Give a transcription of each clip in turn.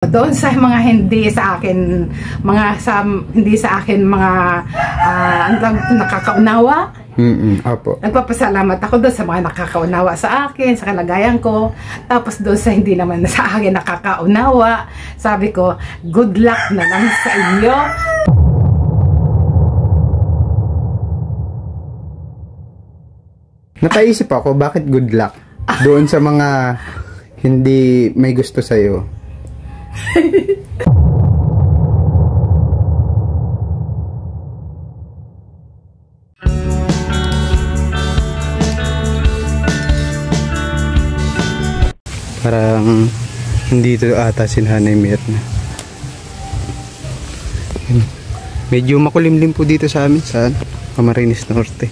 Doon sa mga hindi sa akin mga nakakaunawa. Opo. Nagpapasalamat ako doon sa mga nakakaunawa sa akin, sa kalagayan ko. Tapos doon sa hindi naman sa akin nakakaunawa, sabi ko, good luck na lang sa inyo. Napaisip ako, bakit good luck? Doon sa mga hindi may gusto sa'yo. Parang hindi ito ata si Nanay Mirna. Medyo makulimlim po dito sa amin sa Camarines Norte.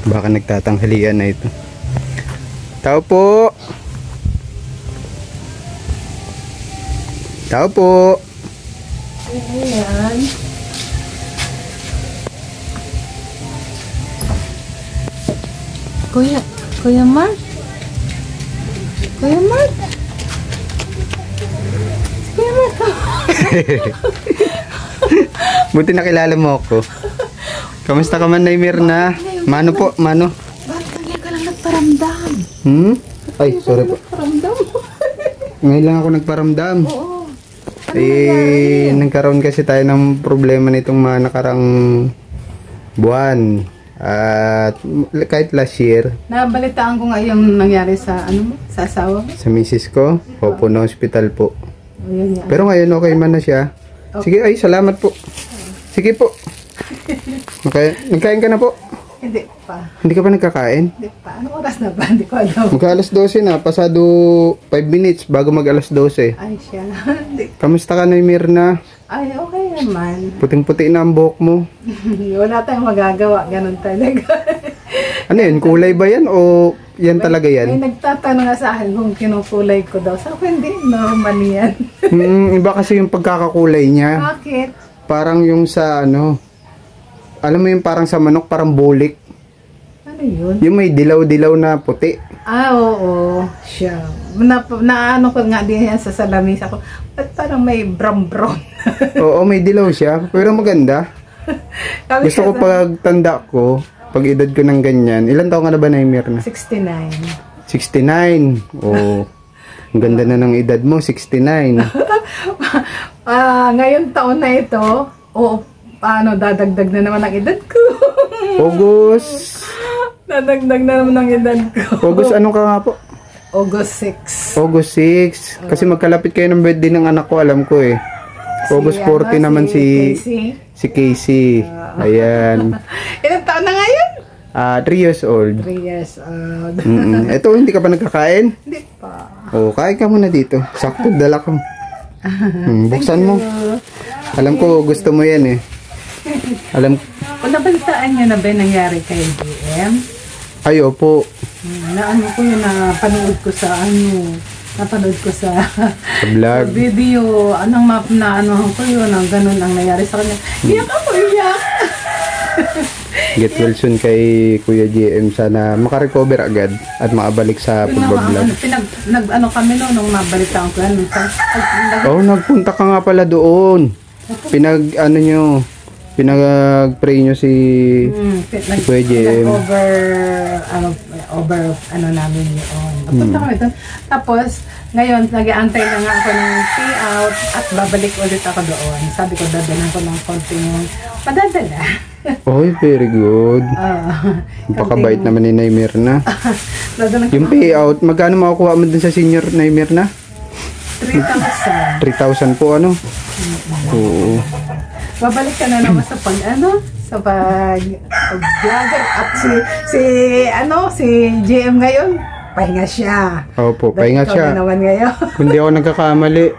Baka nagtatanghalian na ito. Tao po! Tao po! Ayan. Kuya Mark? Kuya Mark? Kuya Mark? Buti nakilala mo ako. Kamusta ka man, Nay Mirna? Mano po, mano? Bakit ngayon ka lang nagparamdam? Ay, sorry po. Nagparamdam? Ngayon lang ako nagparamdam. Oo. Nagkaroon kasi tayo ng problema nitong mga nakarang buwan. At kahit last year. Nabalitaan ko nga yung nangyari sa sa asawa mo? Sa misis ko. Opo, na hospital po. O, yun yan. Pero ngayon okay man na siya. Okay. Sige, ay salamat po. Sige po. Nagkain ka na po? Hindi pa. Hindi ka pa nagkakain? Hindi pa. Anong oras na ba? Hindi ko alam. Magka-alas 12 na. Pasado 5 minutes bago mag-alas 12. Ay, siya. Kamusta ka, Nay Mirna? Ay, okay naman. Puting-puti na ang buhok mo. Wala tayong magagawa. Ganun talaga. Ano yun? Kulay ba yan o yan talaga yan? May nagtatanong nga sa akin kung kinukulay ko daw. Sa akin, hindi. Normal yan. Iba kasi yung pagkakakulay niya. Bakit? Parang yung sa alam mo yung parang sa manok, parang bulik. Ano yun? Yung may dilaw-dilaw na puti. Ah, oo. Siya. Naano ko nga din yan sa salamis ako. Ba't parang may brown-brown? Oo, may dilaw siya. Pero maganda. Gusto ko pagtanda ko, pag edad ko ng ganyan. Ilan taon ka na ba, Nay Mirna? 69. 69. Oo. Ang ganda na ng edad mo, 69. Ngayon taon na ito, dadagdag na naman ang edad ko. August. Dadagdag na naman ang edad ko. August, ano ka nga po? August 6. August 6. Kasi magkalapit kayo ng birthday ng anak ko, alam ko eh. August 40 naman si Casey. Ayan. Ilang taon na ngayon? 3 years old. 3 years old. Ito, hindi ka pa nagkakain? Hindi pa. Kain ka muna dito. Sakto, dala ko. Buksan mo. Alam ko, gusto mo yan eh. Alam ko. Nabalitaan niyo na ba nangyari kay GM? Ay, opo. Ko yun, napanood ko sa vlog. Video. Anong map na ko yun, ang ganun ang nangyari sa kanya. Iyak ako, iyak! Get well soon kay Kuya GM. Sana makarecover agad at makabalik sa pag-vlog. Kami nung nabalitaan ko yan. Nagpunta ka nga pala doon. Pinag-pray nyo si Kuya GM. Namin yun. Napunta kami doon. Tapos, ngayon, nag-aantay na nga ako ng payout at babalik ulit ako doon. Sabi ko, dadalhan ko ng konting madadala. Very good. Pakabait naman ni Nay Mirna. Yung payout, magkano makukuha mo dun sa senior Nay Mirna? 3,000. 3,000 po, ano? Oo. Babalik ka na naman sa pag-vlogger at si GM ngayon, pahinga siya. Opo, pahinga siya. Naman ngayon. Kundi ako nagkakamali,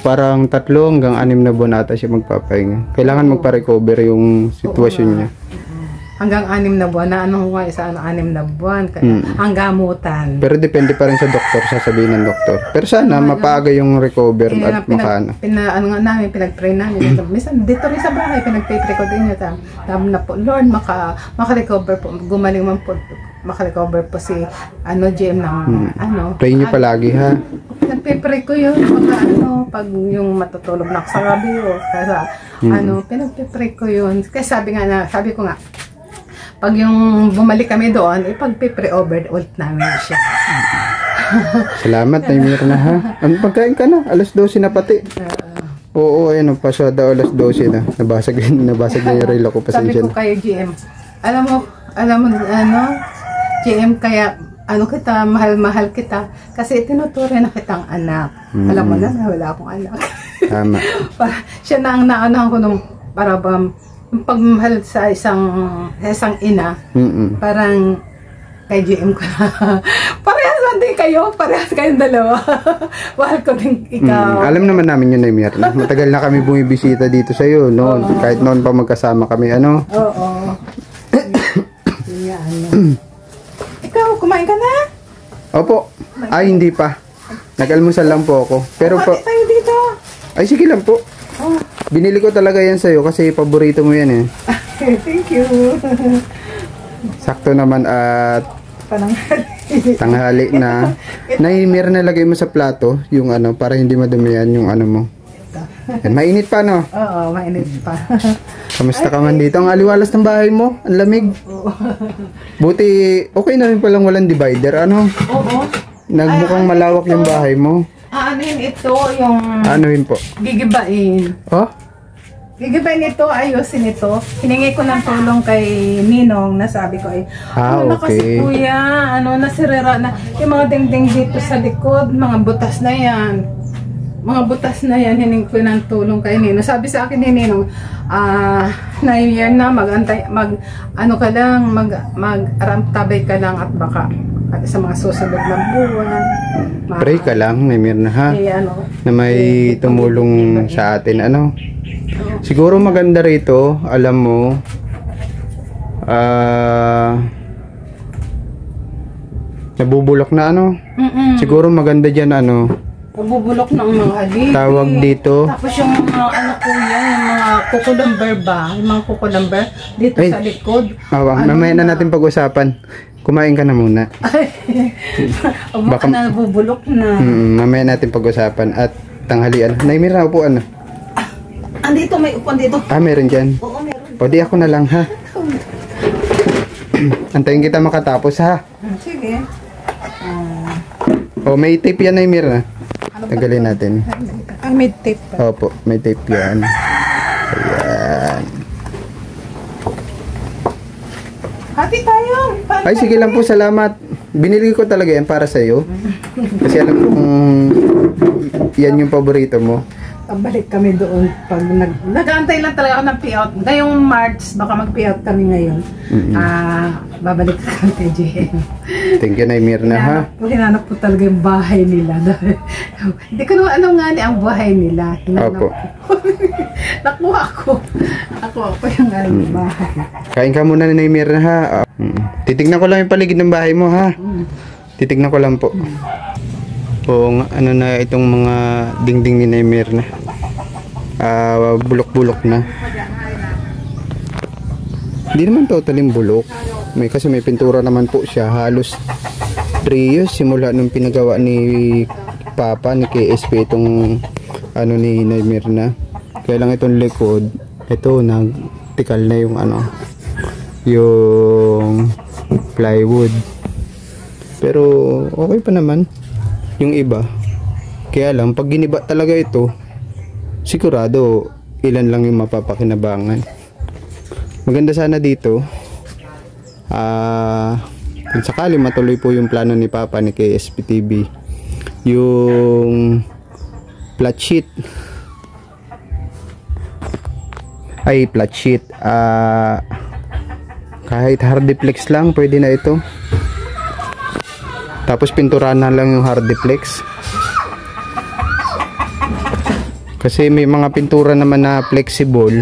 parang 3 hanggang 6 na buwan ata siya magpapahinga. Kailangan magpa-recover yung sitwasyon niya. Hanggang 6 na buwan. Isa 6 na buwan. Ang gamutan. Pero depende pa rin sa doktor, sasabihin ng doktor. Pero sana mapaaga yung recover at makaano. Pinag-pray namin. Minsan dito rin sa bahay, pinag-pray ko din yun. Tama na po, Lord, maka-recover po. Gumaling man po makarecover po si GM ng Pray nyo palagi ha. Nagpe-pray ko yun pag yung matutulog na ako sa gabi kasi pinagpe-pray ko yun kasi sabi ko nga pag yung bumalik kami doon pagpe-pray over ulit namin siya. Salamat Naymir na ha. Ano pagkain ka na? Alas 12 na pati. Oo, ayun, pasada alas 12 na. Nabasag na yung relo ko. Sabi ko kayo, GM, alam mo, GM, kaya, kita, mahal-mahal kita. Kasi tinuturi na kitang anak. Alam mo na, wala akong anak. Tama. Siya na ang naanahan ko nung, para ba, yung pagmahal sa isang ina, parang, kay GM ko na. Parehas kayong dalawa. Mahal ko din ikaw. Alam naman namin yun, Naymir. Matagal na kami bumibisita dito sa iyo noon. Kahit noon pa magkasama kami, Oo. Ikaw, kumain ka na? Opo. Ay, hindi pa. Nag-almusal lang po ako. Pero po. Tayo dito. Ay, sige lang po. Binili ko talaga yan sa'yo kasi paborito mo yan eh. Thank you. Sakto naman at tanghali na. Naymir na lagay mo sa plato yung para hindi madumihan yung mo. Mainit pa no? Oo, mainit pa. Kamusta ka man dito? Ang aliwalas ng bahay mo? Ang lamig. Buti okay na rin palang walang divider. Oo. Nagmukhang malawak yung bahay mo. Yun ito yung yun po? gigibain. Gigibain ito, ayusin ito. Hiningi ko ng tulong kay Ninong na sabi ko na kasi kuya, nasirera na. Yung mga dingding dito sa likod, mga butas na yan. Hiningi ko ng tulong kay Ninong. Sabi sa akin ni Ninong, Naymir na, mag-aramtabay ka lang at baka at sa mga susunod na buwan. Pray ka lang, Naymir na ha. Na may tumulong sa atin, Siguro maganda rito, alam mo, nabubulok na siguro maganda dyan nabubulok ng mga haligi. Tawag dito. Tapos yung mga kuya, yung mga kukulamber ba? Yung mga kukulamber dito sa likod. Mamaya na natin pag-usapan. Kumain ka na muna. Baka nabubulok na. Mamaya natin pag-usapan at tanghalian. Naymir na upuan. Andito, may upuan dito. Meron dyan? Oo, meron. O di ako na lang ha. Antayin kita makatapos ha. Sige. May tape yan, Naymir na. Tagalin natin. May tape pa. Opo, may tape yan. Ayan. Hati tayo. Ay, sige lang po, salamat. Binili ko talaga yan para sa'yo. Kasi alam kong yan yung paborito mo. Balik kami doon pag nag-aantay lang talaga ako ng payout. Ngayong March, baka mag-payout kami ngayon. Babalik kami kay JM. Thank you, Naymir na ha. Hinanap ko talaga yung bahay nila. Hindi ko naman alam nga ang buhay nila. Opo. Nakuha ko. Yung bahay. Kain ka muna, Naymir na ha. Titignan ko lang yung paligid ng bahay mo ha. Titignan ko lang po. Kung na itong mga dingding ni Naymir na. Bulok-bulok na. Hindi naman totally bulok. Kasi may pintura naman po siya. Halos 3 years simula nung pinagawa ni Papa, ni KSP itong ni Naymir na. Kaya lang itong likod, ito nagtikal na yung yung plywood. Pero okay pa naman yung iba. Kaya lang pag giniba talaga ito, sigurado ilan lang yung mapapakinabangan. Maganda sana dito kung sakali matuloy po yung plano ni Papa, ni KSPTV, yung flat sheet kahit hardiplex lang pwede na ito. Tapos pinturahan na lang yung hardiplex. Kasi may mga pintura naman na flexible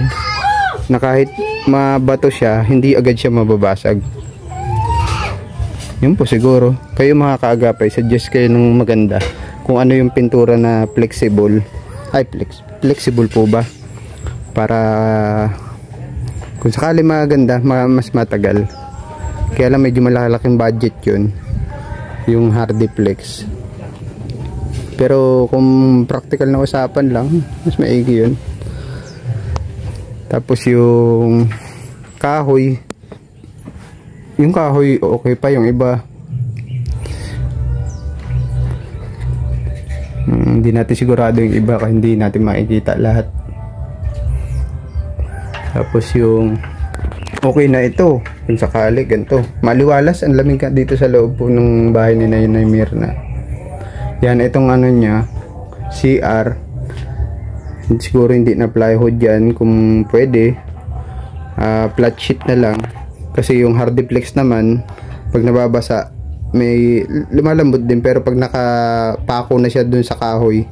na kahit mabato siya, hindi agad siya mababasag. Yun po siguro. Kayo mga kaagapay, suggest kayo ng maganda kung ano yung pintura na flexible. Flexible po ba? Para kung sakali maganda, mas matagal. Kaya lang medyo malalaking budget yun, yung Hardiplex. Pero kung practical na usapan lang, mas maigi yun. Tapos yung kahoy, okay pa, yung iba hindi natin sigurado, yung iba kasi hindi natin makikita lahat. Tapos yung okay na ito, kung sakali ganito, maliwalas, ang lamig ka dito sa loob po ng bahay ni Nay Mirna. Yan, itong ano niya, CR, siguro hindi na plywood yan, kung pwede flat sheet na lang, kasi yung Hardiplex naman pag nababasa may lumalambot din, pero pag nakapako na siya dun sa kahoy,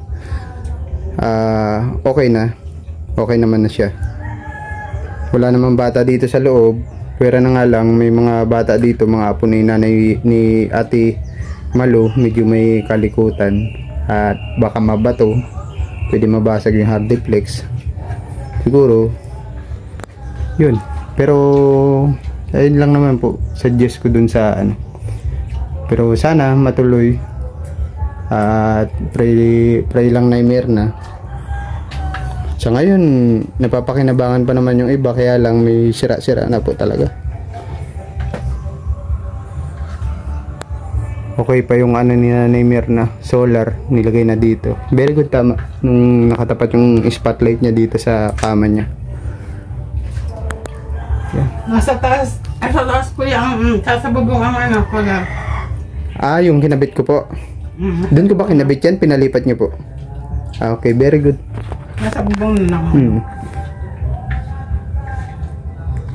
okay naman na siya. Wala namang bata dito sa loob, pero na nga lang may mga bata dito, mga apo ni nanay ni Ate Malu, medyo may kalikutan at baka mabato, pwede mabasag yung Hardiplex siguro yun. Pero ayun lang naman po, suggest ko dun sa ano. Pero sana matuloy at pray lang na Mirna. Sa ngayon napapakinabangan pa naman yung iba, kaya lang may sira-sira na po talaga. Okay pa yung ano ni Nanay Mirna, solar nilagay na dito. Very good, tama, nung nakatapat yung spotlight niya dito sa kama niya. Yeah. Nasa taas ko yung sasabugong ang ano ko na. Yung kinabit ko po. Doon ko ba kinabit yan? Pinalipat niyo po. Okay, very good. Nasa bubong lang.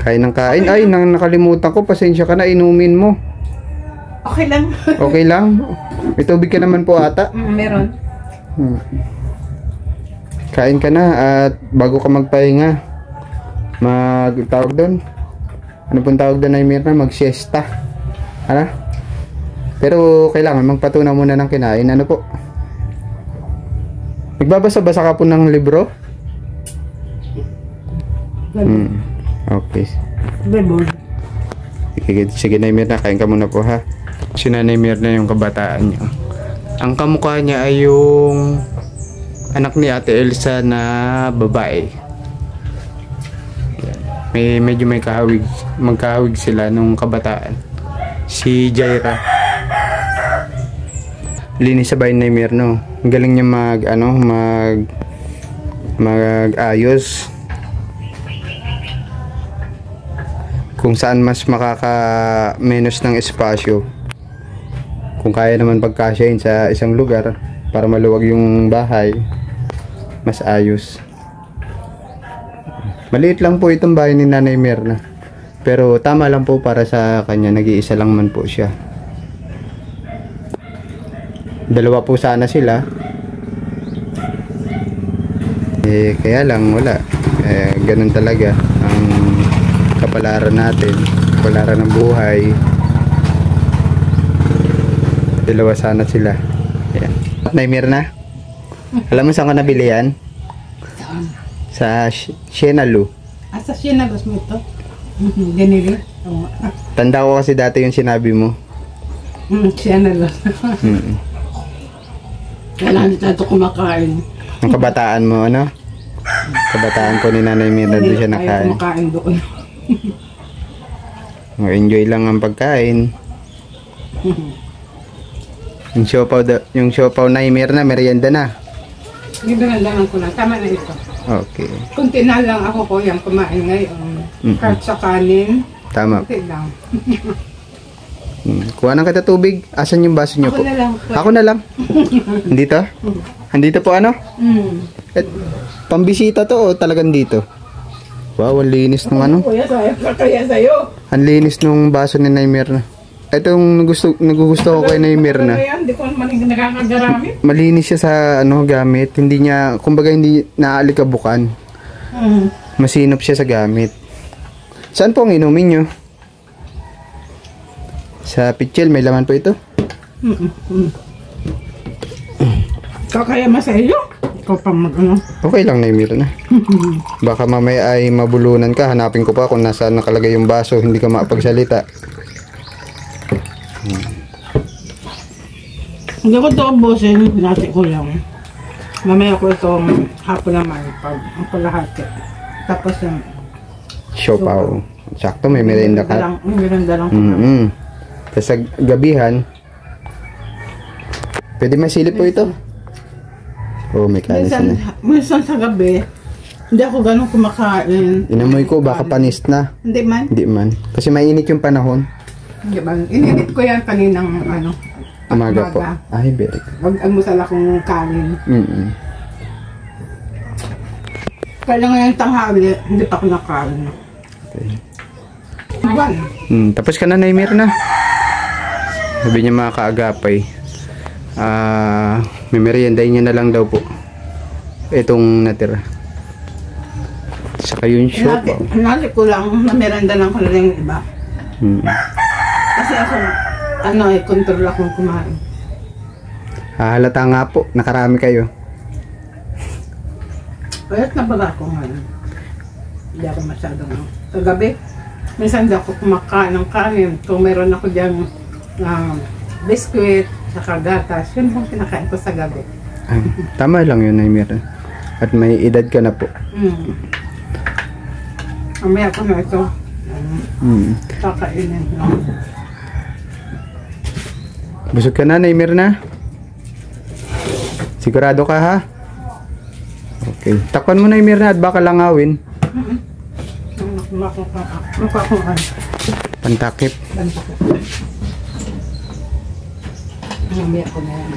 Kain ng kain. Ay, nakalimutan ko. Pasensya ka na, inumin mo. Okay lang. Okay lang? May tubig ka naman po ata? Meron. Kain ka na at bago ka magpahinga, tawag doon? Ano pong tawag doon, Nay Mirna? Mag-siesta. Ano? Pero kailangan magpatunaw muna ng kinain. Ano po? Nagbabasa-basa ka po ng libro? Okay. Sige, Nay Mirna, kain ka muna po ha. Si Nanay Mirna yung kabataan niya. Ang kamukha niya ay yung anak ni Ate Elsa na babae. Medyo may magkahawig sila nung kabataan. Si Jaira. Linis sa bahay ni Nay Mirna. Ang galing niya mag-ayos. Kung saan mas makaka-menos ng espasyo. Kung kaya naman pagkasyahin sa isang lugar para maluwag yung bahay, mas ayos. Maliit lang po itong bahay ni Nanay Mirna, pero tama lang po para sa kanya. Nag-iisa lang man po siya. Dalawa po sana sila, kaya lang wala. Ganun talaga ang kapalaran natin, kapalaran ng buhay. Dalawa sana sila. Ayan. Nay Mirna, alam mo saan ko nabili yan? Sa Sienalu. Sa Sienalu mo ito? Ganili? Tanda ko kasi dati yung sinabi mo. Sienalu. Kailangan dito kumakain. Ang kabataan mo, ano? Kabataan po ni Nanay Mirna, doon siya nakain. Kumakain doon. Enjoy lang ang pagkain. Yung siopaw Nay Mirna, merienda na. Bibinandangan ko lang. Tama na ito. Okay. Kunti na lang ako po yung kumain ngayon. Kahit sa kanin. Tama. Kunti lang. Kuha ng kita tubig. Asan yung baso niyo po? Ako na lang. Ako na lang. Andito? Andito po ano? Pambisita to o talagang dito? Wow, ang linis ng ano. Kaya sa'yo. Ang linis ng baso ni Nay Mirna. Itong nagugusto ko kay Nay Mirna. Hindi ko naman nakakagamit. Malinis siya sa ano gamit. Hindi niya, kumbaga hindi naaalikabukan. Masinop siya sa gamit. Saan po ang inumin nyo? Sa pitchel, may laman po ito? Kakaya masaya. Ikaw pa mag-ano. Okay lang, Nay Mirna. Baka mamaya ay mabulunan ka. Hanapin ko pa kung nasaan nakalagay yung baso. Hindi ka makapagsalita. Hindi ko ito ubusin, nati ko lang. Mamaya ko itong hapon naman pag ang kalahati. Tapos yung siopaw. Sakto, may merienda ka. May merienda lang. Tapos sa gabihan, pwede may silip po ito? Oh, may kanis na. Minsan sa gabi, hindi ako ganun kumakain. Inamoy ko, baka panis na. Hindi man. Hindi man. Kasi mainit yung panahon. Hindi man. Inedit ko yan kaninang umaga po. Ay, very good. Mag-almusal akong kanin. Kaya ngayon tanghali, hindi pa ako nakain. Okay. Tapos ka na, Naymir na. Sabi niya mga kaagapay. May merienday niya na lang daw po. Itong natira. Saka yung shop. Nasi ko lang, na merienda lang ko na yung iba. Kasi ako, control akong kumain. Halata nga po, nakarami kayo. Payat na pala ako ngayon. Hindi ako masyadong. Sa gabi, minsan hindi ako kumakain ng kanin. Kung meron ako dyan biskuit, saka gatas, yun ang pinakain ko sa gabi. Tama lang yun, Naymir. At may edad ka na po. Mamaya ko na ito. Kakainin lang. Busog ka na, Naymir na? Sigurado ka, ha? Okay. Takpan mo, Naymir na, at baka langawin. Pantakip. Mamaya ko na yan.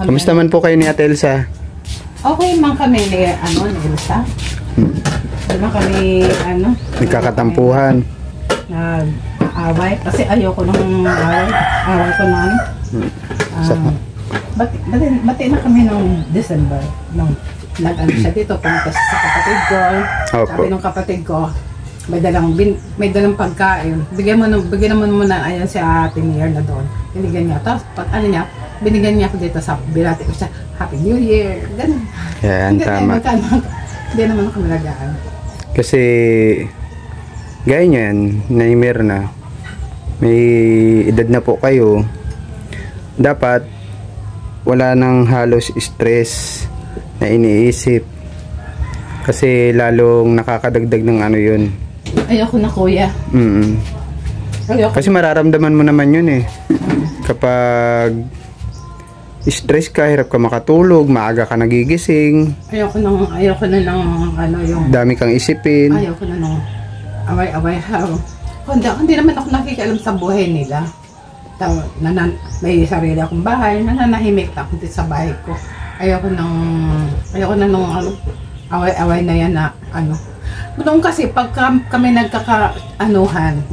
Kamusta man po kayo ni Ate Elsa? Okay man kami ni Elsa. Hindi man kami, nagkakatampuhan. Nag-away. Kasi ayoko nung away ko na. Bati na kami nung December. Nung nag-ano siya dito, pumunta siya sa kapatid ko. Sabi nung kapatid ko, may dalang pagkain. Bigyan naman muna, ayan si Ate Nier na doon. Binigyan niya. Tapos, binigyan niya ako dito sa bilati ko siya, Happy New Year. Ganun. Yan, tama. Hindi naman ako malagaan. Kasi, gaya niyan, Naymir na, may edad na po kayo, dapat, wala nang halos stress na iniisip. Kasi, lalong nakakadagdag ng yun. Ayoko na, kuya. Kasi mararamdaman mo naman yun eh. Kapag stress ka, hirap ka makatulog, maaga ka nagigising. Ayoko na ng yung dami kang isipin. Ayoko na nung away-away. Hindi naman ako nakikialam sa buhay nila. May sarili akong bahay, nananahimik lang dito sa bahay ko. Ayoko na nung away-away na yan na Noong kasi pag kami hindi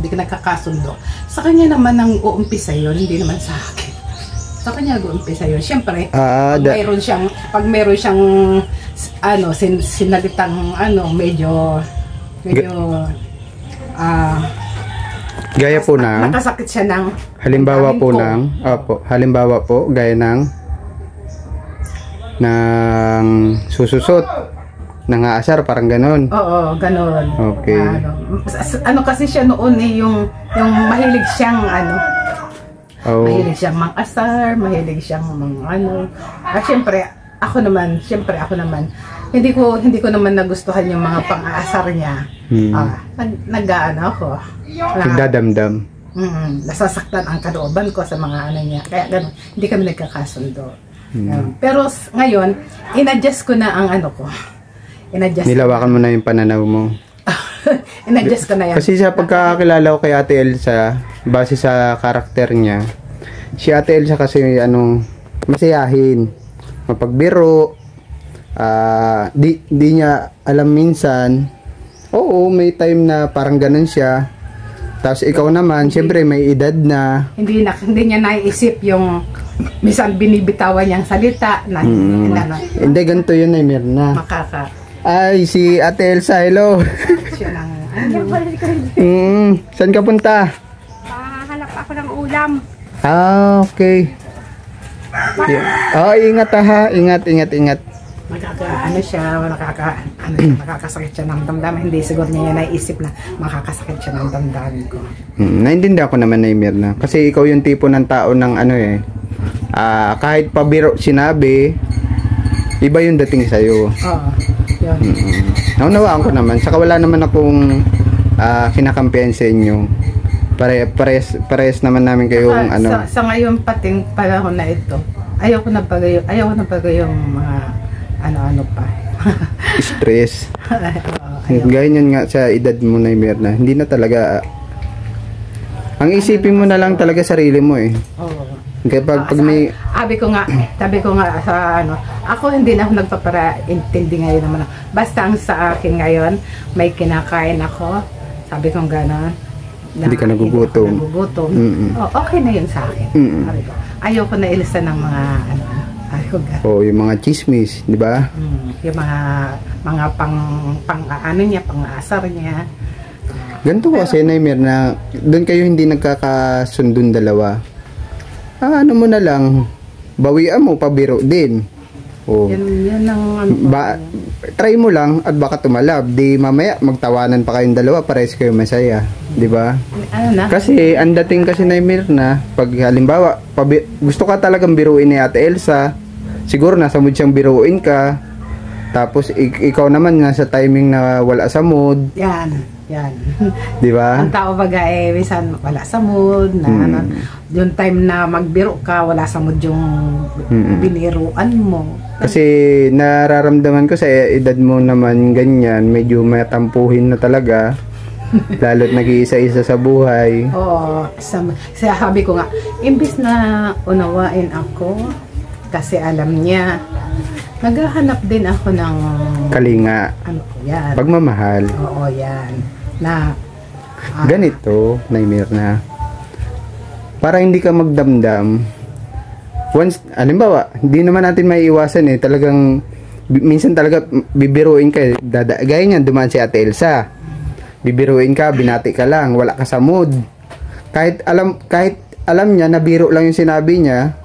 ka nagkakasundo, sa kanya naman ang uumpisa yun, hindi naman sa akin. Sa kanya nag-uumpisa yun. Siyempre, pag meron siyang sinalitang medyo gaya po ng nakasakit siya ng halimbawa po gaya ng sususot nangaasar, parang ganon. Oo, ganon. Okay. Kasi siya noon yung mahilig siyang mahilig siyang mang-asar, mahilig siyang At syempre ako naman, hindi ko naman nagustuhan yung mga pang-aasar niya. Ako. Nagdadamdam. Nasasaktan ang kalooban ko sa mga niya. Kaya ganon, hindi kami nagkakasundo. Pero ngayon, in-adjust ko na ang ko. Nilawakan mo na yung pananaw mo. In-adjust ko na yan. Kasi sa pagkakakilala ko kay Ate Elsa, base sa karakter niya, si Ate Elsa kasi masayahin, mapagbiro, di niya alam minsan, oo, may time na parang ganun siya. Tapos ikaw naman, siyempre may edad na. Hindi niya naiisip yung minsan binibitawan niyang salita. Hindi, ganito yun ay Mirna. Ay, si Ate Elsa, hello. Siya lang. Saan ka punta? Hanap ako ng ulam. Okay. Ingat ha. Ingat. ano siya, nakakasakit siya ng damdamin. Hindi siguro niya naisip na makakasakit siya ng damdamin ko. Naintindihan ko naman na Mirna. Kasi ikaw yung tipo ng tao ng ano kahit pabiro sinabi, iba yung dating sa'yo. Oo, yun. Naunawaan ko naman. Saka wala naman akong kinakampihan sa inyo. Pares naman namin kayong ano. Sa ngayon pating panahon na ito, ayoko na bagay yung mga ano pa. Stress. Gaya yan nga sa edad mo na Mirna. Hindi na talaga ang isipin mo na lang talaga sarili mo Oo. Kapag may sabi ko nga sa ano, ako hindi na ako nagpapara-intindi ngayon naman. Basta ang sa akin ngayon, may kinakain ako. Sabi ko gano'n. Hindi ka nagugutom. Okay na yun sa akin. Ayoko na ilista ng mga ano. Yung mga chismis, di ba? Yung mga pang niya, pang-asar niya. Ganito kasi Naimir na doon kayo hindi nagkakasundon dalawa. Ano mo na lang, bawian mo, pabiro din. Yan ang try mo lang at baka tumalab. Di mamaya magtawanan pa kayong dalawa, pares kayo masaya. Di ba? Kasi ang dating kasi Naimir na pag halimbawa, gusto ka talagang biruin ni Ate Elsa, siguro nasa mood siyang biruin ka. Tapos ikaw naman nasa timing na wala sa mood. Yan. Di ba? Ang tao baga minsan wala sa mood na yung time na magbiro ka, wala sa mood yung biniruan mo. Kasi nararamdaman ko sa edad mo naman ganyan, medyo matampuhin na talaga. Lalo't nag-iisa-isa sa buhay. Oo, sabi ko nga, imbis na unawain ako, kasi alam niya, naghahanap din ako ng kalinga. Ano ko yan? Pagmamahal. Oo, yan. Na ganito, Naimir na para hindi ka magdamdam. Once, halimbawa, hindi naman natin maiiwasan talagang minsan talaga bibiruin ka. Gaya niyan, dumaan si Ate Elsa. Bibiruin ka, binati ka lang, wala ka sa mood. Kahit alam niya na biro lang yung sinabi niya,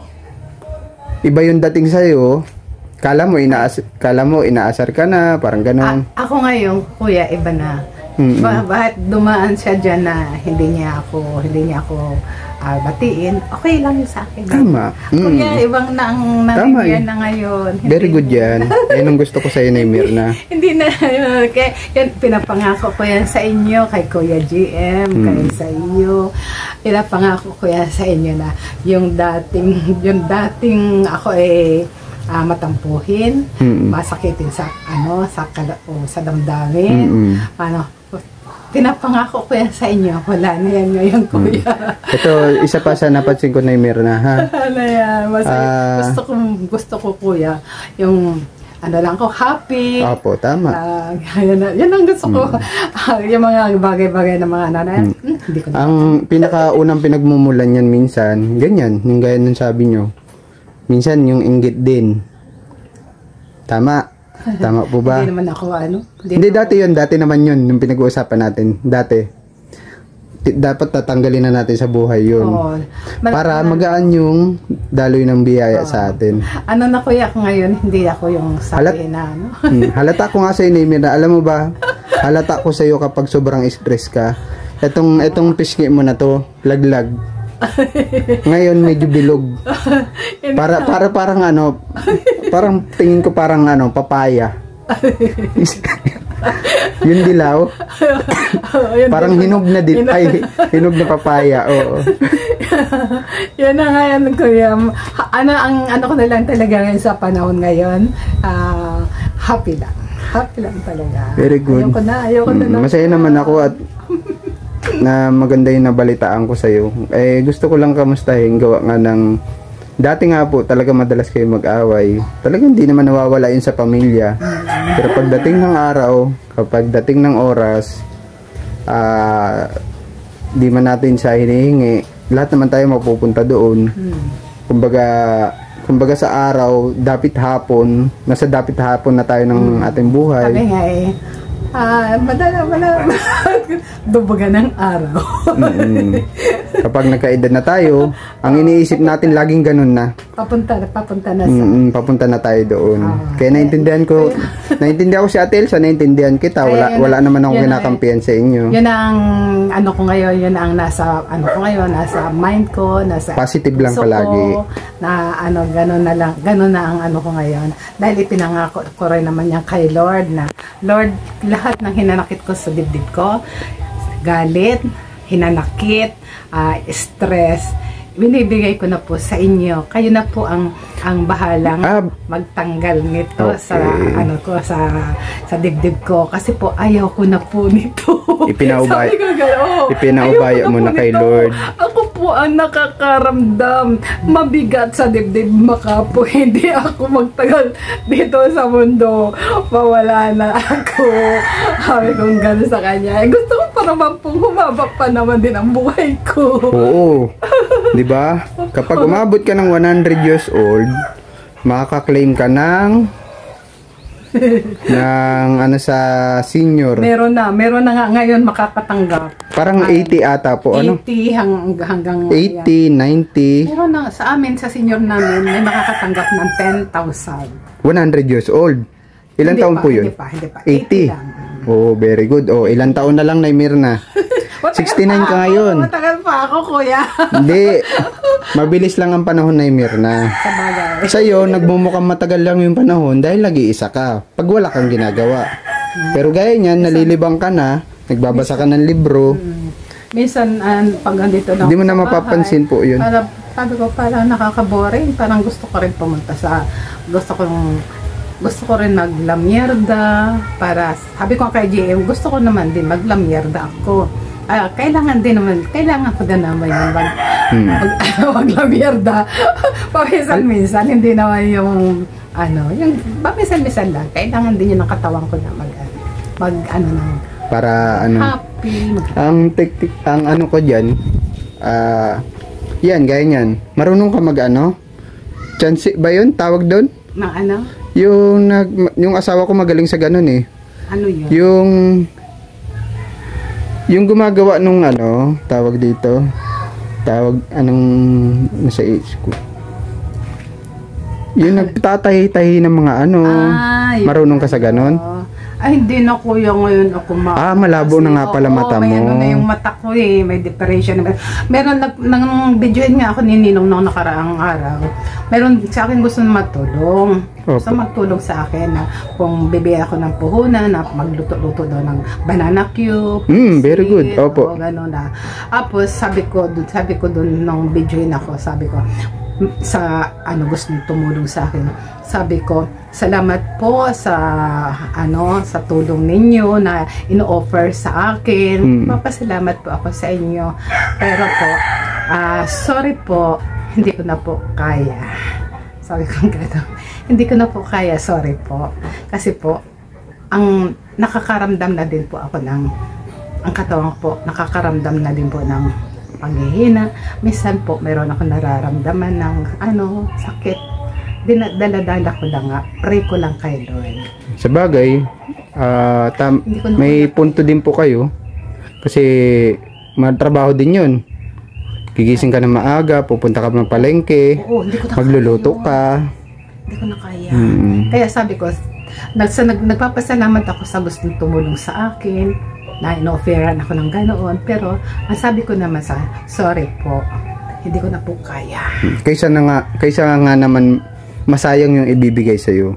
iba yung dating sa'yo. Kala mo inaasar ka na, parang gano'n. Ako ngayon, kuya, iba na. Bakit dumaan siya dyan na hindi niya ako batiin, okay lang yun sa akin. Tama. Kuya, ibang na ang nangyayari na ngayon. Very good yan. Yan ang gusto ko sa'yo, Naimir na. Hindi na yun. Kaya yan, pinapangako ko yan sa inyo, kay Kuya GM, kay sa iyo. Pinapangako ko yan sa inyo na yung dating ako matampuhin, masakitin sa sa damdamin. Pinapangako ko yan sa inyo. Wala na yan ngayon, kuya. Ito, isa pa sa napansin ko na Mirna, ha? Wala yan. Gusto ko, kuya, yung lang ko, happy. Opo, tama. Yan ang gusto ko. Yung mga bagay-bagay na mga nanay. Hindi ko ang pinakaunang pinagmumulan yan minsan, ganyan, yung gaya ng sabi nyo. Minsan yung inggit din. Tama. Tama po ba? Hindi naman ako Hindi dati yun. Dati naman yun. Yung pinag-uusapan natin. Dati. Dapat tatanggalin na natin sa buhay yun. Para magaan yung daloy ng biyaya sa atin. Ano na kuya ako ngayon? Hindi ako yung sabi na halata ko nga sa inyo, na alam mo ba? Halata ko sa iyo kapag sobrang stress ka. Itong pisngi mo na to, laglag. Ngayon medyo bilog. Parang tingin ko parang papaya. Yung dilaw. Parang hinog na hinog na papaya. Oo. Yan na nga yan, kuya. Ano ko na lang talaga ngayon sa panahon ngayon. Happy lang. Happy lang talaga. Very good. Ayoko na. Masaya naman ako at na maganda yung nabalitaan ko sa'yo. Gusto ko lang kamustahin, gawa nga ng dati nga po talaga madalas kayo mag-away. Talagang hindi naman nawawala yun sa pamilya. Pero pagdating ng araw, kapag dating ng oras, di man natin siya hinihingi, lahat naman tayo mapupunta doon. Kumbaga sa araw, nasa dapit hapon na tayo ng ating buhay. Sabi nga Madala. Dubugan ng araw. Kapag nagkaedad na tayo, ang iniisip natin laging ganun na. Papunta na sa... Papunta na tayo doon. Kaya naintindihan ko si Ate Elsa, naintindihan kita. Wala naman akong kinakampihan sa inyo. Yun ang ano ko ngayon, yun ang nasa mind ko, nasa positive lang palagi. Na ano, ganun na ang ano ko ngayon. Dahil ipinangako ko rin naman yan kay Lord na, Lord, lahat ng hinanakit ko sa dibdib ko, galit, hinanakit, stress, binibigay ko na po sa inyo. Kayo na po ang bahalang magtanggal nito sa ano ko, sa dibdib ko, kasi po ayaw ko na po nito. Ipinaubaya mo na kay Lord. Ako po ang nakakaramdam, mabigat sa dibdib, maka po hindi ako magtagal dito sa mundo, mawala na ako. Sabi kong gano'n sa kanya, gusto ko pa naman pong humaba pa naman din ang buhay ko. Oo. Diba? Kapag umabot ka ng 100 years old, makaka-claim ka ng ano sa senior. Meron na nga ngayon makakatanggap. Parang 80 ata po, 80 hanggang 80, 90. Meron na sa amin, sa senior namin, may makakatanggap ng 10,000. 100 years old. Ilan taon po yun? Hindi pa. 80. lang. Oh, very good. Oh, ilang taon na lang na Mirna? 69 ka ngayon. Matagal pa ako, kuya. Hindi. Mabilis lang ang panahon na Mirna. Sa bagay. Sa'yo, nagmumukhang matagal lang yung panahon dahil nag-iisa ka. Pag wala kang ginagawa. Pero gaya niyan, nalilibang ka na, nagbabasa ka ng libro. Minsan, pag andito na hindi mo na mapapansin po yun. Sabi ko, parang nakaka-boring. Parang gusto ko rin pumunta sa... Gusto ko rin maglamyerda. Sabi ko kay GM, gusto ko naman din maglamyerda ako. Kailangan ko din naman yung maglamyerda. Paminsan-minsan, hindi naman yung paminsan-minsan lang. Kailangan din yun ang katawan ko na para happy. Ang ano ko dyan, yan, gaya yan. Marunong ka chance ba yun? Tawag doon? Na ano? Yung asawa ko magaling sa ganun eh. Ano yun? Yung gumagawa nung tawag dito. Nasa ko. Yung nagtatahi-tahi ng mga marunong ka sa ganun? Ay, hindi na kuya ngayon ako malabo na nga pala mata mo. May na yung mata ko eh, may depression. Meron nang videoin nga ako ni Ninong nung nakaraang araw. Meron sa akin gusto na matulong. Gusto magtulong sa akin na kung bibigyan ako ng puhunan, na magluto-luto daw ng banana cube. Very good. Opo. Gano'n na. Tapos sabi ko doon nung videoin ako, sabi ko, sa gusto tumulong sa akin. Sabi ko, salamat po sa sa tulong ninyo na ino-offer sa akin. Papasalamat po ako sa inyo. Pero po, sorry po, hindi ko na po kaya. Sabi ko gano'n. Hindi ko na po kaya, sorry po. Kasi po, ang nakakaramdam na din po ako ang katawan po, nakakaramdam na din po ng panghihina. Minsan po, meron ako nararamdaman ng sakit. Dala-dala ko lang nga. Pray ko lang kay Lord. Sa bagay, may punto din po kayo. Kasi, matrabaho din yun. Gigising ka na maaga, pupunta ka ng palengke, magluluto ka. Hindi ko na kaya. Kaya sabi ko, nagpapasalamat ako sa gustong tumulong sa akin, na ino-offeran ako ng ganoon, pero ang sabi ko naman sorry po, hindi ko na po kaya. Kaysa nga naman masayang yung ibibigay sa'yo,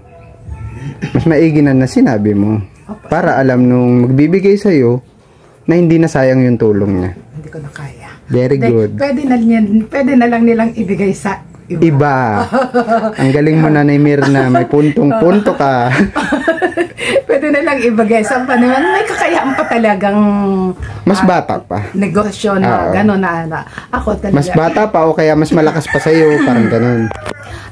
mas maigi na sinabi mo. Para alam nung magbibigay sa'yo na hindi na sayang yung tulong niya. Hindi ko na kaya. Very good. Pwede na lang nilang ibigay sa iba. Ang galing mo na Mirna, may puntong-punto ka. Pwede na lang ibigay sa panaman. May kakayaan pa talagang mas bata pa. Negosyo na gano'n na. Ako talaga. Mas bata pa o kaya mas malakas pa sa'yo, parang gano'n.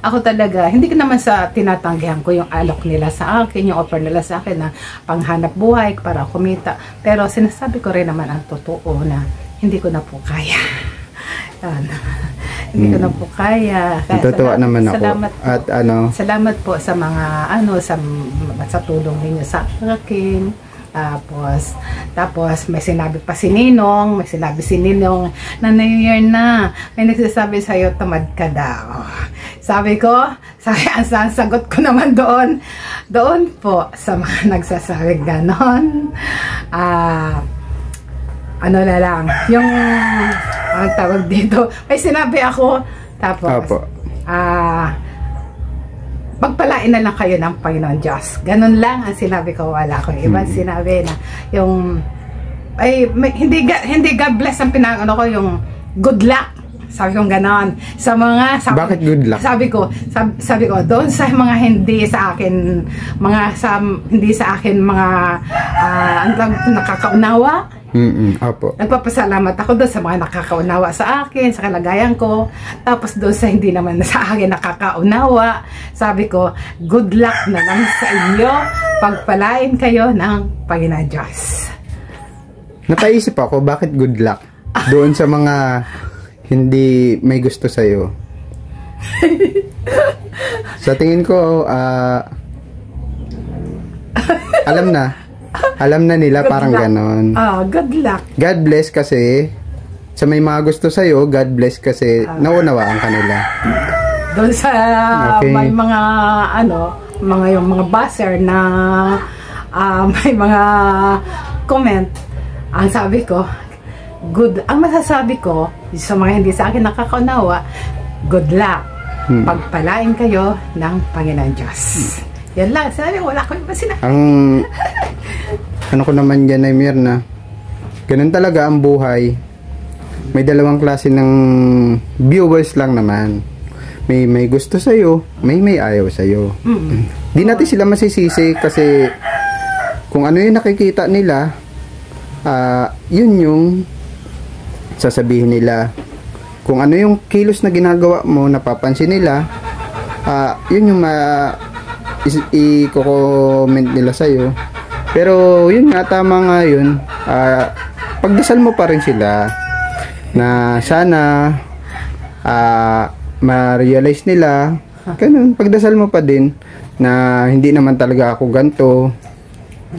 Ako talaga, hindi ko naman tinatanggihan ko yung alok nila sa akin, yung offer nila sa akin na panghanap buhay para kumita. Pero sinasabi ko rin naman ang totoo na hindi ko na po kaya. Hindi ko na po kaya. Natutuwa naman ako. Salamat po sa mga sa tulong ninyo sa akin. Tapos may sinabi pa si Ninong, na New Year na, may nagsasabi sa'yo, tamad ka daw. Sabi, ang sagot ko naman doon po sa mga nagsasabi ganon, ano na lang, yung, ang tawag dito, may sinabi ako, tapos, pagpalain na lang kayo ng Panginoon Diyos. Ganun lang ang sinabi ko, wala akong ibang sinabi na yung hindi God bless ang pinangano ko, yung good luck. Sabi ko ganon. Bakit good luck? Sabi ko doon sa mga hindi sa akin mga nakakaunawa. Apo. Nagpapasalamat ako doon sa mga nakakaunawa sa akin, sa kalagayan ko. Tapos doon sa hindi naman sa akin nakakaunawa, sabi ko, good luck na lang sa inyo. Pagpalain kayo ng Panginoon Diyos. Napaisip ako, bakit good luck? Doon sa mga hindi may gusto sa'yo. Sa tingin ko, alam na nila, good parang luck. Ganon. Good luck. God bless kasi sa may mga gusto sa'yo, God bless kasi naunawaan ka nila. Doon sa may mga yung mga buzzer na may mga comment, ang sabi ko, ang masasabi ko sa mga hindi sa akin nakakaunawa, good luck. Pagpalain kayo ng Panginoon Diyos. Yan lang, sabi, wala ko iba sila. Ano ko naman dyan ay Mirna, ganun talaga ang buhay. May dalawang klase ng viewers lang naman. May gusto sa'yo, may ayaw sa'yo. Di natin sila masisisi kasi kung ano yung nakikita nila, yun yung sasabihin nila. Kung ano yung kilos na ginagawa mo, napapansin nila, yun yung i-comment nila sa'yo. Pero yun nga, tama nga yun, pagdasal mo pa rin sila na sana ma-realize nila, ganun, pagdasal mo pa din na hindi naman talaga ako ganito.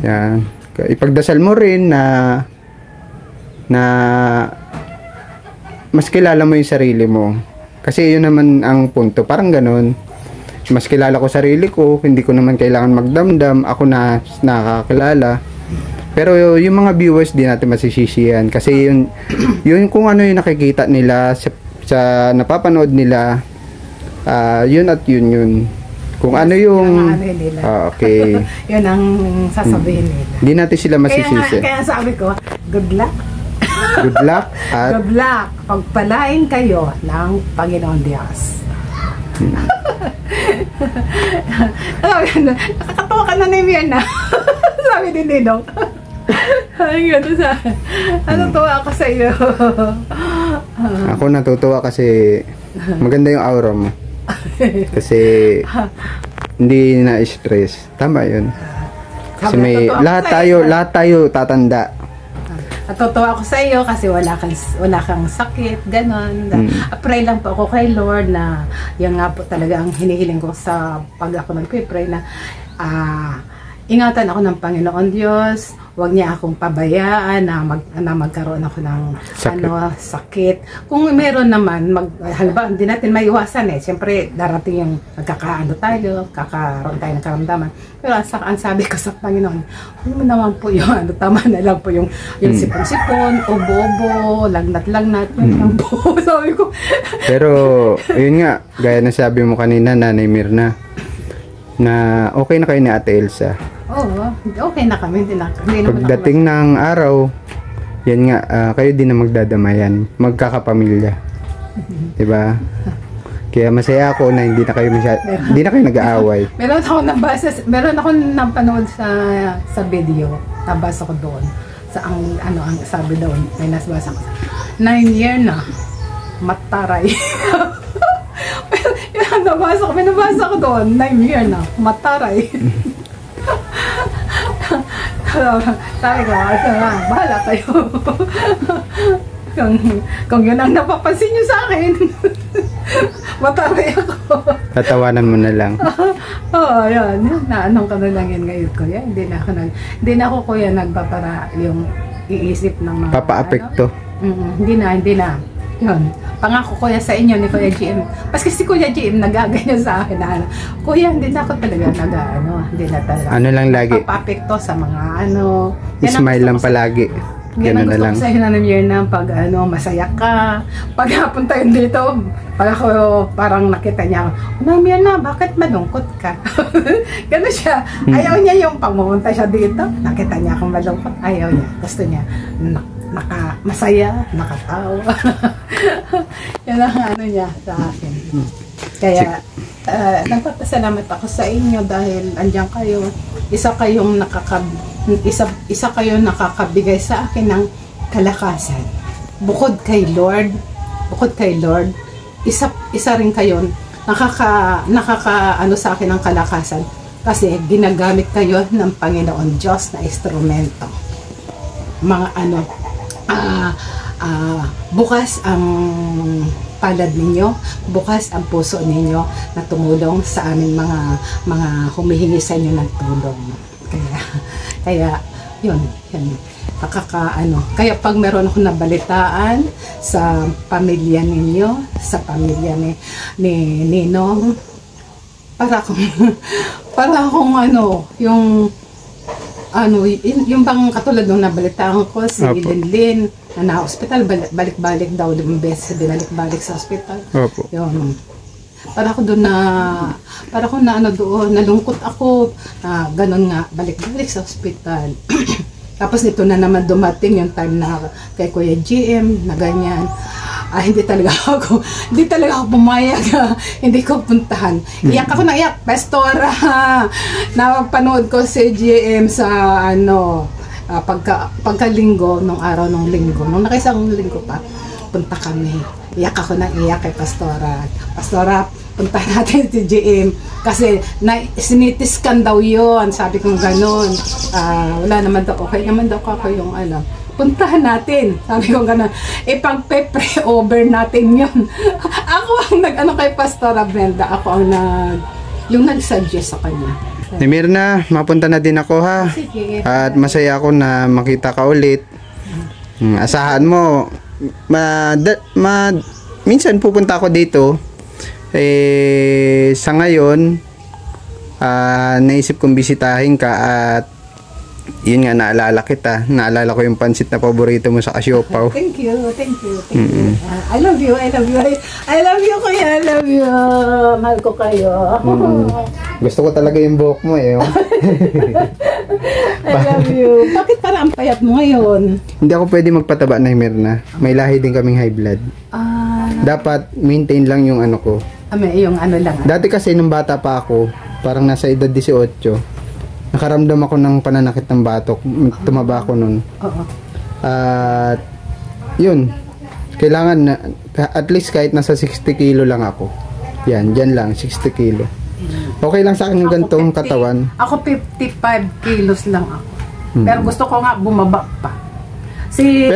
Yan, ipagdasal mo rin na mas kilala mo yung sarili mo, kasi yun naman ang punto, parang ganun. Mas kilala ko sarili ko, hindi ko naman kailangan magdamdam, ako na nakakilala. Pero yung mga viewers, di natin masisisihan kasi yun kung ano yung nakikita nila sa napapanood nila, yun at yun kung ano yung okay. Yun ang sasabihin nila. Di natin sila masisisi. Kaya sabi ko, good luck. Good luck at good luck. Pagpalain kayo ng Panginoon Diyos. Nakakatawa ka na ni Mirna. Sabi din Ninong. Natutuwa ako sa iyo. Ako natutuwa kasi maganda yung aura mo. Kasi hindi na stress. Tama yun. Kasi may lahat tayo tatanda. Natutuwa ako sa iyo kasi wala kang sakit, ganon. Pray lang po ako kay Lord na yan nga po talaga ang hinihiling ko sa pag ako nag-pray na ingatan ako ng Panginoon Diyos. Huwag niya akong pabayaan na magkaroon ako ng sakit. Kung meron naman, halimbawa, hindi natin maiwasan eh. Siyempre, darating yung kakaroon tayo ng karamdaman. Pero ang sabi ko sa Panginoon, huwag mo naman po yung tama na lang po yung sipon-sipon, ubo-ubo, lagnat-lagnat, yun lang po. Sabi ko. Pero, yun nga, gaya na sabi mo kanina, Nanay Mirna, na okay na kayo ni Ate Elsa. Oo, okay na kami. Pagdating ng araw, yan nga, kayo din na magdadamayan, magkakapamilya. Diba? Kaya masaya ako na hindi na kayo nag-aaway. Meron ako napanood sa video, nabasa ko doon. Ang sabi doon, may nabasa ko. 9 year na, mataray. May nabasa ko doon, 9 year na, mataray. Sabi ko, bahala kayo. Kung yun ang napapansin nyo sa akin, mataray ako. Tatawanan mo na lang. Oo, yun. Naanong ka na lang yan ngayon, kuya. Hindi na ako, kuya, nagpapara yung iisip ng mga... Papa-apekto. Hindi na. Yun. Pangako, kuya, sa inyo ni Kuya GM. Paski si Kuya GM nagaganyan sa akin na kuya, hindi na ako talaga hindi na talaga. Ano lang lagi? Papa-apekto sa mga Smile lang palagi. Ganun na lang. Gusto ko sa Nanay Mirna pag masaya ka. Pag napunta yun dito, pag ako parang nakita niya, Nanay Mirna, bakit malungkot ka? Ganun siya. Ayaw niya yung pagmumunta siya dito. Nakita niya akong malungkot. Ayaw niya. Gusto niya masaya, nakatawa. Yan ang niya sa akin. Kaya, nagpapasalamat ako sa inyo dahil andyan kayo. Isa kayong nakakabigay sa akin ng kalakasan. Bukod kay Lord, isa rin kayo nakaka sa akin ng kalakasan kasi ginagamit kayo ng Panginoon Diyos na instrumento. Mga bukas ang palad ninyo, bukas ang puso ninyo na tumulong sa amin mga humihingi sa inyo ng tulong. Kaya yun kaya pag meron ako nabalitaan sa pamilya ninyo, sa pamilya ni Ninong, para akong yung bang katulad nung nabalitaan ko si Linlin na hospital, balik-balik daw, 5 beses binalik-balik sa hospital. Opo. Yun. Para ako doon doon, nalungkot ako, ganun nga, balik-balik sa hospital. Tapos nito na naman dumating yung time na kay Kuya GM na ganyan. Hindi talaga ako pumayag, hindi ko puntahan. Iyak ako na iyak, Pastora. Napanood ko si GM sa pagkalinggo, nung araw ng linggo, nung nakaisang linggo pa, punta kami. Iyak ako na iyak kay Pastora. Pastora, punta natin si GM kasi sinitiskan daw yun. Sabi ko gano'n. Wala naman daw, okay naman daw ako yung puntahan natin. Sabi ko gano'n. Pag-pre-over natin yun. Ako ang kay Pastora Brenda. Ako ang yung nag-suggest sa kanya. Ni Mirna, mapunta na din ako ha. Sige. At masaya ako na makita ka ulit. Asahan mo, minsan pupunta ako dito. Sa ngayon, naisip kong bisitahin ka at yun nga, naalala kita. Naalala ko yung pansit na paborito mo sa Kasiopaw. Thank you. I love you, kuya. I love you. Mahal ko kayo. Gusto ko talaga yung buhok mo eh. I love you. Bakit parang ang payat mo ngayon? Hindi ako pwede magpataba na Mirna. May lahi din kaming high blood. Dapat maintain lang yung ko. Yung lang. Dati kasi nung bata pa ako, parang nasa edad 18, nakaramdam ako ng pananakit ng batok. Tumaba ako nun. At yun, kailangan na, at least kahit nasa 60 kilo lang ako. Dyan lang, 60 kilo. Okay lang sa akin yung gantong katawan. Ako 55 kilos lang ako. Pero gusto ko nga bumaba pa. Si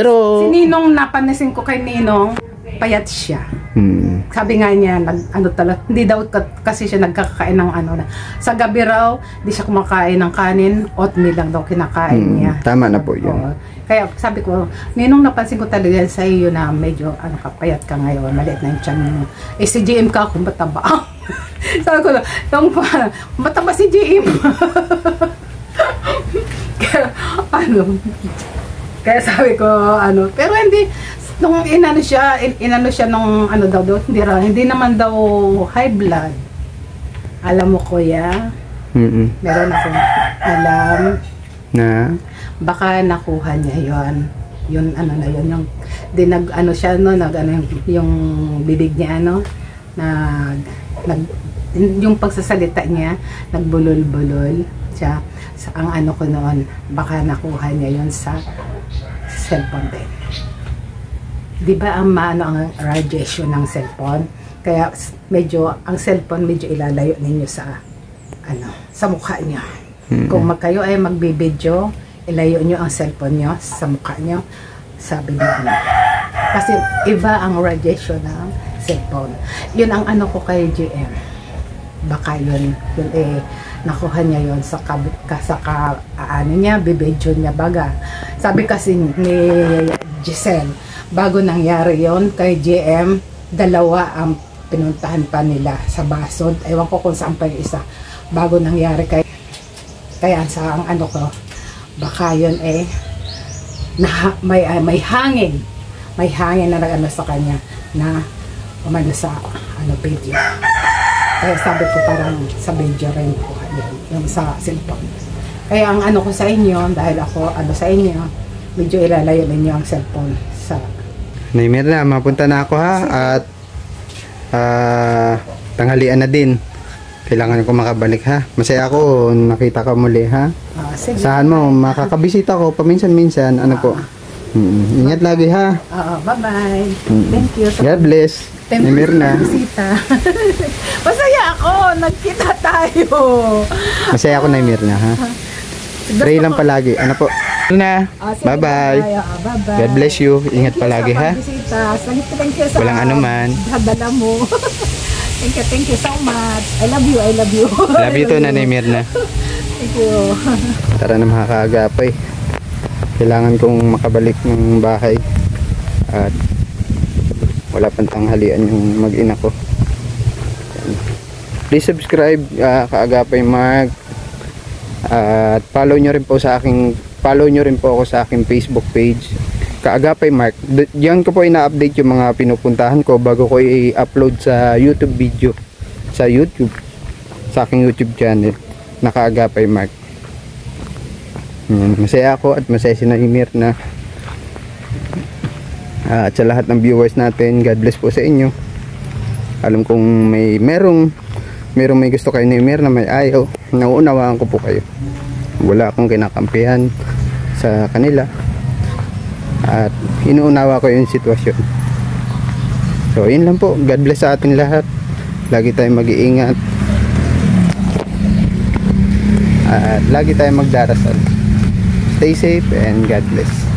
Ninong, napansin ko kay Ninong, payat siya. Sabi nga niya, hindi daw kasi siya nagkakain ng sa gabi raw, hindi siya kumakain ng kanin, oatmeal lang daw kinakain niya. Tama na po yun. Kaya sabi ko, Ninong, napansin ko talaga sa iyo na medyo kapayat ka ngayon, maliit na yung tiyan mo. Si GM ka, kung mataba. Sabi ko, mataba si GM. Kaya sabi ko, pero hindi, nung inano siya nung daw, hindi naman daw high blood. Alam mo, kuya, meron akong alam na baka nakuha niya yun na yun, yung siya yung bibig niya yung pagsasalita niya nagbulol-bulol siya. Ang ko noon, baka nakuha niya yun sa cellphone din. Di ba ang radiation ng cellphone? Kaya ang cellphone medyo ilalayo ninyo sa mukha niyo. Kung kayo ay magbibideo, ilayo nyo ang cellphone nyo sa mukha nyo, sabi niya. Kasi iba ang radiation ng cellphone. Yun ang ko kay GM. baka yun nakuha niya yun sa ano niya, bibidyo niya baga. Sabi kasi ni Giselle, bago nangyari yon kay GM, dalawa ang pinuntahan pa nila sa Basod. Ewan ko kung saan pa yung isa. Bago nangyari kaya sa ano ko, baka yun may hangin. May hangin na nag-ano sa kanya na umano sa video. Kaya sabi ko parang sa video rin po yung sa cellphone. Kaya ang ano ko sa inyo, dahil ako sa inyo, medyo ilalayo ninyo ang cellphone sa... Naimir na, mapunta na ako ha. At tanghalian na din. Kailangan ko makabalik ha. Masaya ako, nakita ka muli ha. Sige. Saan mo, makakabisita ko paminsan-minsan. Ano po? Ingat lagi ha. Bye-bye. Thank you. God bless. Naimir na. Masaya ako, nagkita tayo. Masaya ako, Naimir na ha. Pray lang palagi. Ano po? Na. Bye-bye. Bye-bye. God bless you. Ingat palagi ha. Thank you sa walang anuman. Hadala mo. Thank you so much. I love you. Love you to, Nanay Mirna. Thank you. Tara na mga kaagapay. Kailangan kong makabalik ng bahay. At wala pang tanghalian yung mag-ina ko. Please subscribe, Kaagapay Mark. At follow nyo rin po ako sa aking Facebook page, Kaagapay Mark. Diyan ko po ina-update yung mga pinupuntahan ko bago ko i-upload sa YouTube video. Sa aking YouTube channel na Kaagapay Mark. Masaya ako at masaya si Naimir na. At sa lahat ng viewers natin, God bless po sa inyo. Alam kong merong may gusto kay Naimir na may ayaw, nauunawaan ko po kayo. Wala akong kinakampihan sa kanila at inuunawa ko yung sitwasyon. So yun lang po. God bless sa ating lahat. Lagi tayong mag-iingat at lagi tayong magdarasal. Stay safe and God bless.